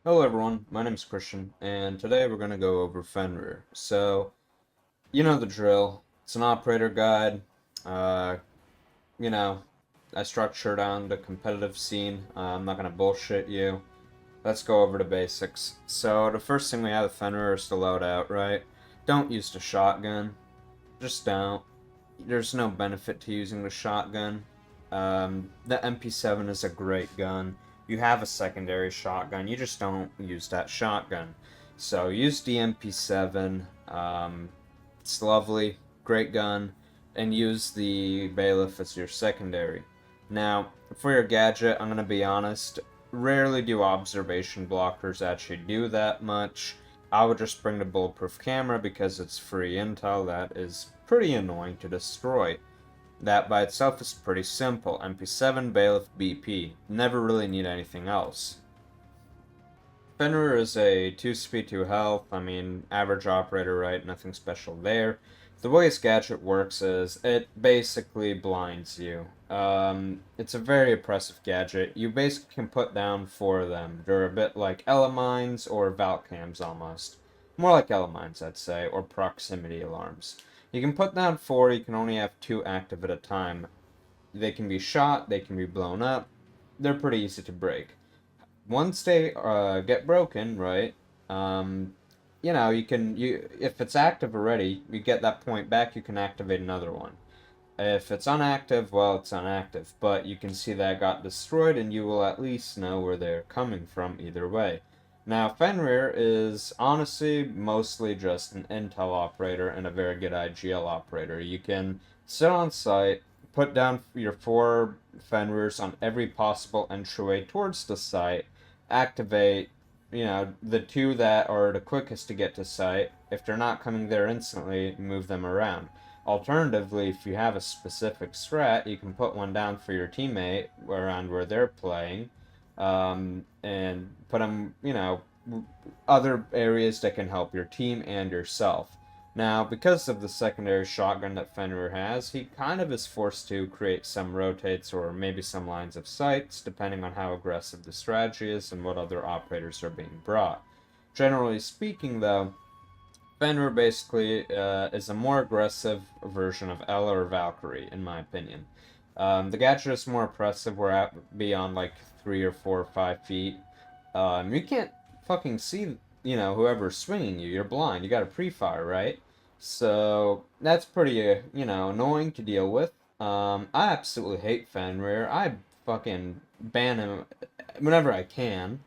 Hello everyone, my name's Christian, and today we're going to go over Fenrir. So, you know the drill. It's an operator guide. Uh, you know, I structured on the competitive scene. I'm not going to bullshit you. Let's go over the basics. So, the first thing we have with Fenrir is the loadout, right? Don't use the shotgun. Just don't. There's no benefit to using the shotgun. The MP7 is a great gun. You have a secondary shotgun, you just don't use that shotgun. So use the MP7. It's lovely, great gun, and use the Bailiff as your secondary. Now, for your gadget, I'm gonna be honest, rarely do observation blockers actually do that much. I would just bring the bulletproof camera because it's free intel that is pretty annoying to destroy. That by itself is pretty simple. MP7, Bailiff, BP. Never really need anything else. Fenrir is a 2-speed 2 health. I mean, average operator, right? Nothing special there. The way his gadget works is it basically blinds you. It's a very oppressive gadget. You basically can put down 4 of them. They're a bit like Elemines or Valcams almost. More like Elemines, I'd say, or proximity alarms. You can put down 4, you can only have 2 active at a time. They can be shot, they can be blown up. They're pretty easy to break. Once they get broken, right? You if it's active already, you get that point back. You can activate another one. If it's inactive, well, it's inactive. But you can see that got destroyed, and you will at least know where they're coming from either way. Now, Fenrir is honestly mostly just an intel operator and a very good IGL operator. You can sit on site, put down your 4 Fenrirs on every possible entryway towards the site, activate, the 2 that are the quickest to get to site. If they're not coming there instantly, move them around. Alternatively, if you have a specific strat, you can put one down for your teammate around where they're playing, and put them, other areas that can help your team and yourself. Now, because of the secondary shotgun that Fenrir has, he kind of is forced to create some rotates or maybe some lines of sights, depending on how aggressive the strategy is and what other operators are being brought. Generally speaking, though, Fenrir basically is a more aggressive version of Ella or Valkyrie, in my opinion. The gadget is more oppressive. We're at beyond like 3 or 4 or 5 feet. You can't fucking see, whoever's swinging you. You're blind. You got a pre-fire, right? So that's pretty, annoying to deal with. I absolutely hate Fenrir. I fucking ban him whenever I can.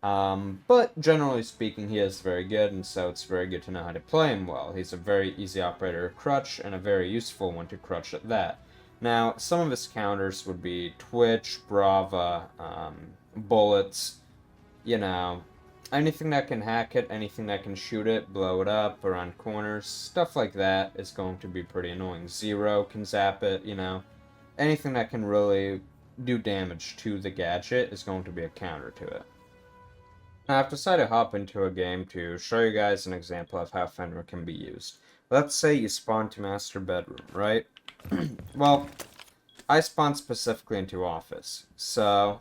But generally speaking, he is very good, and so it's very good to know how to play him well. He's a very easy operator to crutch, and a very useful one to crutch at that. Now, some of his counters would be Twitch, Brava, Bullets, anything that can hack it, anything that can shoot it, blow it up around corners, stuff like that is going to be pretty annoying. Zero can zap it, anything that can really do damage to the gadget is going to be a counter to it. Now, I've decided to hop into a game to show you guys an example of how Fenrir can be used. Let's say you spawn to master bedroom, right? Well, I spawned specifically into office, so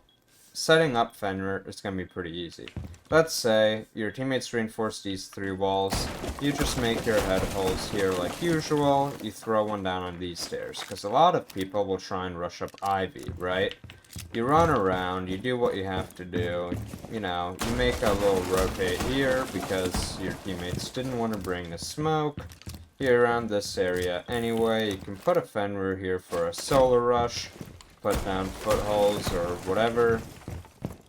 setting up Fenrir is going to be pretty easy. Let's say your teammates reinforce these 3 walls, you just make your head holes here like usual, you throw one down on these stairs, because a lot of people will try and rush up Ivy, right? You run around, you do what you have to do, you make a little rotate here because your teammates didn't want to bring the smoke. Here around this area anyway, you can put a Fenrir here for a solar rush, put down footholds or whatever.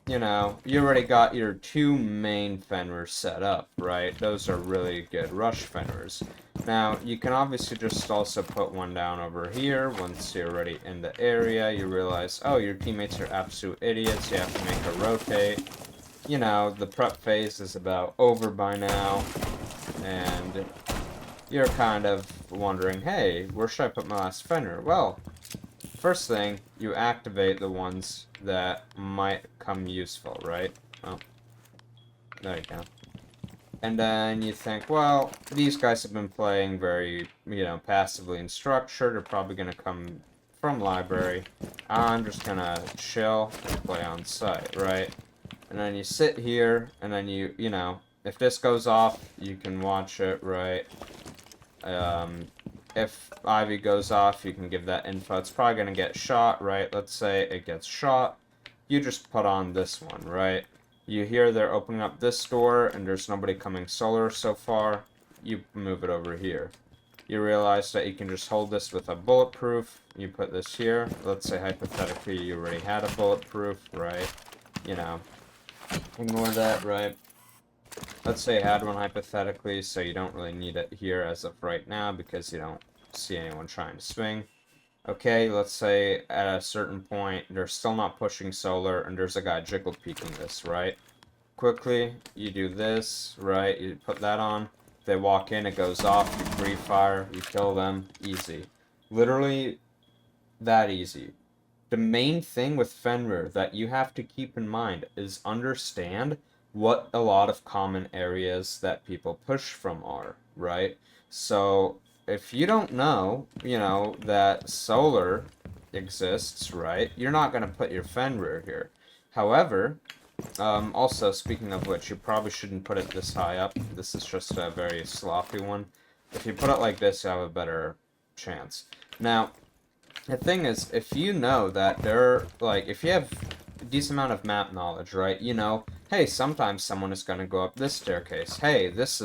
You already got your 2 main Fenrirs set up, right? Those are really good rush Fenrirs. Now, you can obviously just also put one down over here. Once you're already in the area, you realize, oh, your teammates are absolute idiots. You have to make a rotate. The prep phase is about over by now. And you're kind of wondering, hey, where should I put my last Fenrir? Well, first thing, you activate the ones that might come useful, right? Oh, there you go. And then you think, well, these guys have been playing very, passively and structured. They're probably going to come from library. I'm just going to chill and play on site, right? and then you sit here, and then you know, if this goes off, you can watch it, right? If Ivy goes off, you can give that info. It's probably going to get shot, right? Let's say it gets shot. You just put on this one, right? You hear they're opening up this door, and there's nobody coming solar so far. You move it over here. You realize that you can just hold this with a bulletproof. You put this here. Let's say, hypothetically, you already had a bulletproof, right? You know, ignore that, right? Let's say you had one hypothetically, so you don't really need it here as of right now because you don't see anyone trying to swing. Okay, let's say at a certain point, they're still not pushing solar, and there's a guy jiggle peeking this, right? Quickly, you do this, right? You put that on. They walk in, it goes off, you free fire, you kill them, easy. Literally, that easy. The main thing with Fenrir that you have to keep in mind is understand what a lot of common areas that people push from are, right? So, if you don't know, you know, that solar exists, right, you're not going to put your Fenrir here. However, also, speaking of which, you probably shouldn't put it this high up. This is just a very sloppy one. If you put it like this, you have a better chance. Now, the thing is, if you know that if you have a decent amount of map knowledge, right, you know, hey, sometimes someone is going to go up this staircase. Hey, this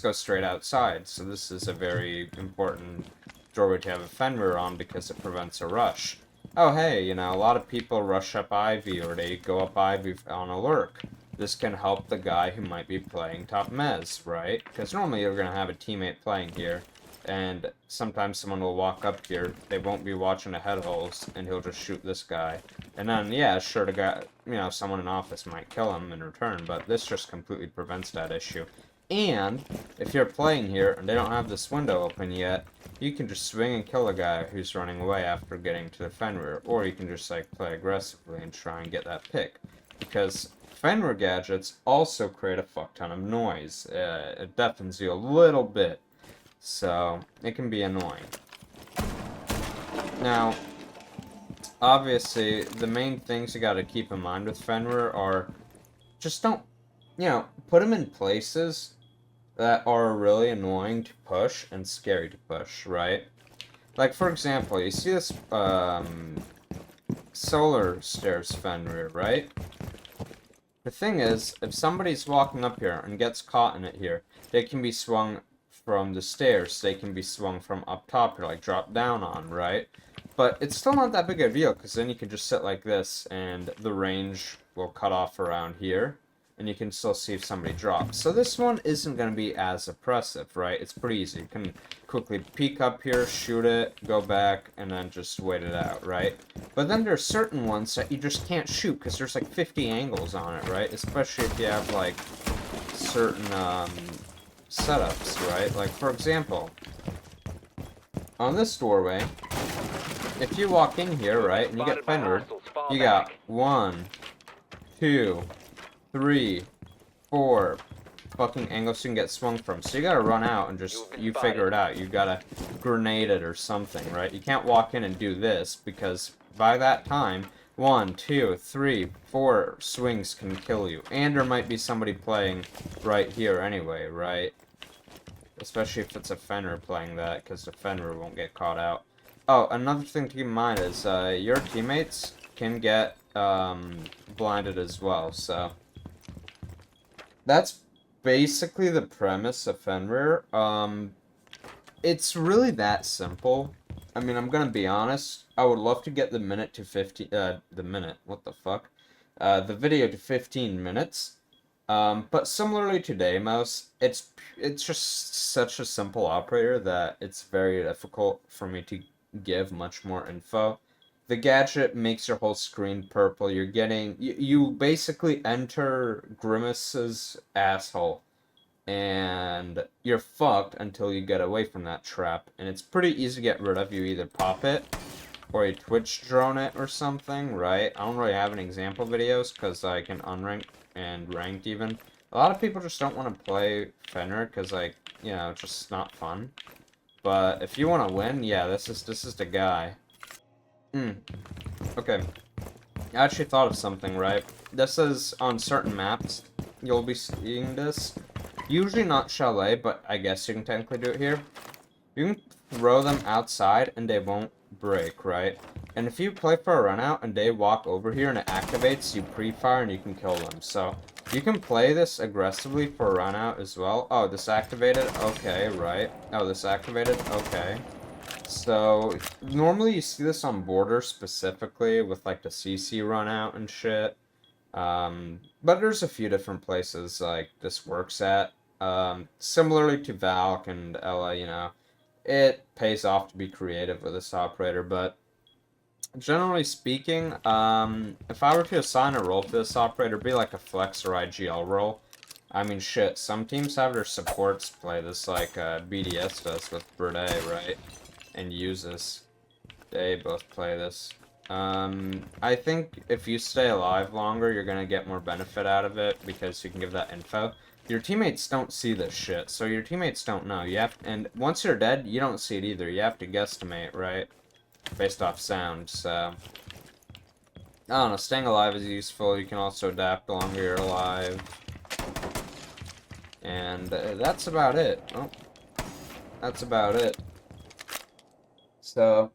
goes straight outside, so this is a very important doorway to have a Fenrir on because it prevents a rush. Oh, hey, you know, a lot of people rush up Ivy, or they go up Ivy on a lurk. This can help the guy who might be playing top mez, right? Because normally you're going to have a teammate playing here, and sometimes someone will walk up here, they won't be watching the head holes, and he'll just shoot this guy. And then, yeah, sure, the guy, you know, someone in office might kill him in return, but this just completely prevents that issue. And, if you're playing here, and they don't have this window open yet, you can just swing and kill a guy who's running away after getting to the Fenrir, or you can just, like, play aggressively and try and get that pick. Because Fenrir gadgets also create a fuck ton of noise. It deafens you a little bit, so it can be annoying. Now, obviously, the main things you gotta keep in mind with Fenrir are just don't, you know, put them in places that are really annoying to push and scary to push, right? Like, for example, you see this solar stairs Fenrir, right? The thing is, if somebody's walking up here and gets caught in it here, they can be swung from the stairs, they can be swung from up top here, like drop down on, right? But it's still not that big a deal, because then you can just sit like this, and the range will cut off around here, and you can still see if somebody drops. So this one isn't going to be as oppressive, right? It's pretty easy. You can quickly peek up here, shoot it, go back, and then just wait it out, right? But then there's certain ones that you just can't shoot, because there's like 50 angles on it, right? Especially if you have like certain setups, right? Like, for example, on this doorway, if you walk in here, right, and you get Fenrir, you got 1, 2, 3, 4 fucking angles you can get swung from. So you gotta run out and just, you figure it out. You gotta grenade it or something, right? You can't walk in and do this, because by that time, 1, 2, 3, 4 swings can kill you. And there might be somebody playing right here anyway, right? Especially if it's a Fenrir playing that, because the Fenrir won't get caught out. Oh, another thing to keep in mind is your teammates can get blinded as well, so that's basically the premise of Fenrir. It's really that simple. I mean, I'm gonna be honest, I would love to get the minute to 15, the video to 15 minutes. But similarly to Deimos, it's just such a simple operator that it's very difficult for me to give much more info. The gadget makes your whole screen purple. You're getting, you basically enter Grimace's asshole, and you're fucked until you get away from that trap. And it's pretty easy to get rid of. You either pop it, or you Twitch drone it or something, right? I don't really have any example videos, because I can unrank and ranked even. A lot of people just don't want to play Fenrir, because, like, you know, it's just not fun. But if you want to win, yeah, this is the guy. Okay. I actually thought of something, right? this is on certain maps. You'll be seeing this. Usually not Chalet, but I guess you can technically do it here. You can throw them outside and they won't break, right? And if you play for a run out and they walk over here and it activates, you pre-fire and you can kill them. So you can play this aggressively for a run out as well. Oh, this activated? Okay, right. Oh, this activated? Okay. So normally you see this on border specifically with like the CC run out and shit. But there's a few different places like this works at. Similarly to Valk and Ella, you know, it pays off to be creative with this operator, but generally speaking, if I were to assign a role to this operator, it'd be like a flex or IGL role. I mean, shit, some teams have their supports play this like BDS does with Burde, right? And uses. They both play this. I think if you stay alive longer, you're gonna get more benefit out of it because you can give that info. Your teammates don't see this shit, so your teammates don't know. You have, and once you're dead, you don't see it either. You have to guesstimate, right? Based off sound, so I don't know, staying alive is useful. You can also adapt the longer you're alive. And that's about it. Oh, that's about it. So,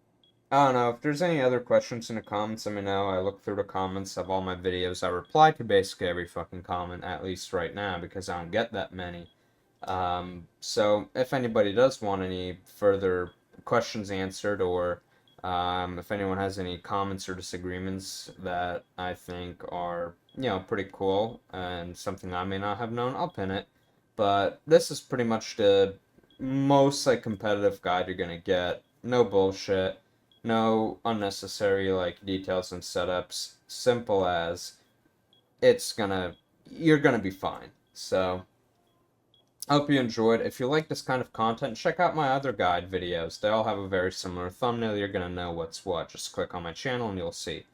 I don't know, if there's any other questions in the comments, let me know. I look through the comments of all my videos. I reply to basically every fucking comment, at least right now, because I don't get that many. So, if anybody does want any further questions answered, or if anyone has any comments or disagreements that I think are, you know, pretty cool, and something I may not have known, I'll pin it. But this is pretty much the most, like, competitive guide you're gonna get. No bullshit. No unnecessary, like, details and setups. Simple as you're gonna be fine. So, I hope you enjoyed. If you like this kind of content, check out my other guide videos. They all have a very similar thumbnail. You're gonna know what's what. Just click on my channel and you'll see.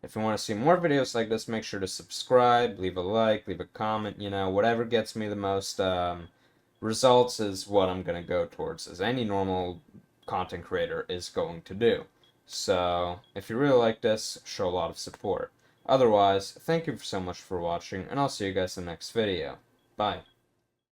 If you want to see more videos like this, make sure to subscribe, leave a like, leave a comment, you know, whatever gets me the most results is what I'm gonna go towards, as any normal content creator is going to do. So, if you really like this, show a lot of support. Otherwise, thank you so much for watching, and I'll see you guys in the next video. Bye.